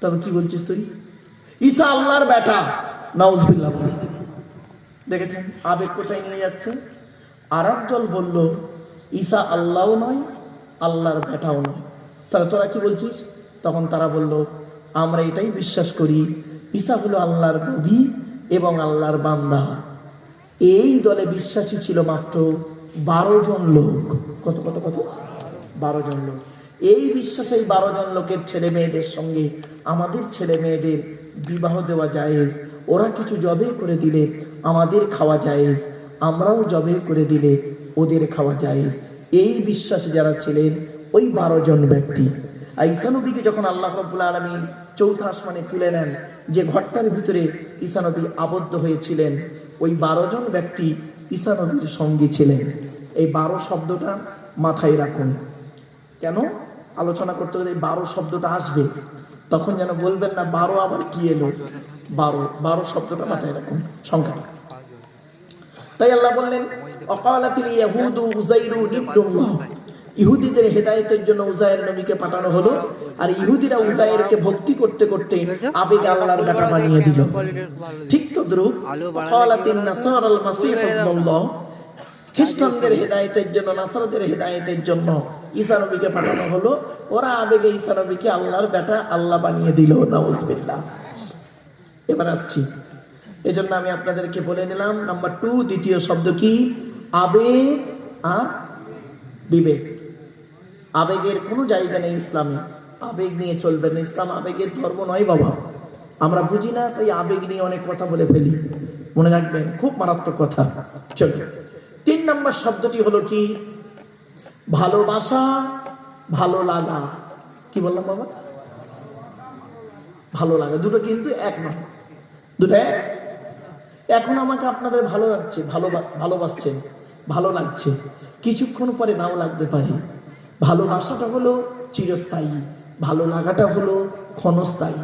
তবে কি বলছিস তুই? ঈসা আল্লাহর বেটা, নাউজুবিল্লাহ। দেখেছেন আবেগ কোথায় নিয়ে যাচ্ছে? আর একদল বলল ঈসা আল্লাহও নয়, আল্লাহর বেটাও নয়। তাহলে তোরা কি বলছিস? তখন তারা বলল আমরা এটাই বিশ্বাস করি, ঈসা হলো আল্লাহর নবী এবং আল্লাহর বান্দা। এই দলে বিশ্বাসী ছিল মাত্র 12 জন লোক। কত কত কত? 12 জন লোক। এই বিশ্বাসে এই 12 জন লোকের ছেলে মেয়েদের সঙ্গে আমাদের ছেলে মেয়েদের বিবাহ দেওয়া জায়েজ। ওরা কিছু জবে করে দিলে আমাদের খাওয়া জায়েজ, আমরাও জবে করে দিলে ওদের খাওয়া জায়েজ। এই বিশ্বাসে যারা ছিলেন ওই 12 জন ব্যক্তি। ঈসা নবীকে যখন আল্লাহ রাব্বুল আলামিন চৌথা আসমানে তুলে নেন, যে ঘরটার ভিতরে ঈসা নবী আবদ্ধ হয়েছিলেন, ওই 12 জন ব্যক্তি ঈসা নবীর সঙ্গী ছিলেন। এই 12 শব্দটা মাথায় রাখুন। কেন আলোচনা করতে গেলে 12 শব্দটা আসবে, তখন যেন বলবেন না 12 আবার কি এলো। 12 শব্দটা মাথায় রাখুন, সংখ্যাটা। তাই আল্লাহ বললেন অকালাতিল ইয়াহুদু উযাইরু ইবনুল্লাহ, ইহুদিদের হেদায়েতের জন্য উযায়ের নবীকে পাঠানো হলো। আর ইহুদিরা উযায়েরকে ভক্তি করতে করতে আবেগে আল্লাহর বেটা বানিয়ে দিল। ঠিক তদ্রূপ অকালাতিন নাসারাল মাসীহ ইবনুল্লাহ, খ্রিস্টানদের হেদায়েতের জন্য, নাসারাদের হেদায়েতের জন্য ঈসা নবীকে পাঠানো হলো। ওরা আবেগে ঈসা নবীকে আল্লাহর বেটা আল্লাহ বানিয়ে দিল, নাউজুবিল্লাহ। এবার আসছি, এজন্য আমি আপনাদেরকে বলে নিলাম নাম্বার 2, দ্বিতীয় শব্দ কি? আবেগ আর বিবেক। আবেগের কোনো জায়গা নেই ইসলামে, আবেগ নিয়ে চলবেন না। ইসলাম আবেগের ধর্ম নয় বাবা। আমরা বুঝি না, তাই আবেগ নিয়ে অনেক কথা বলে ফেলি। মনে রাখবেন, খুব মারাত্মক কথা। চলো, 3 নম্বর শব্দটি হলো কি? ভালোবাসা, ভালো লাগা। কি বললাম বাবা? ভালো লাগা। দুটো কিন্তু এক নয়, দুটো এক। এখন আমাকে আপনাদের ভালো লাগছে, ভালোবাসছেন, ভালো লাগছে, কিছুক্ষণ পরে নাও লাগতে পারে। ভালোবাসাটা হলো চিরস্থায়ী, ভালো লাগাটা হলো ক্ষণস্থায়ী।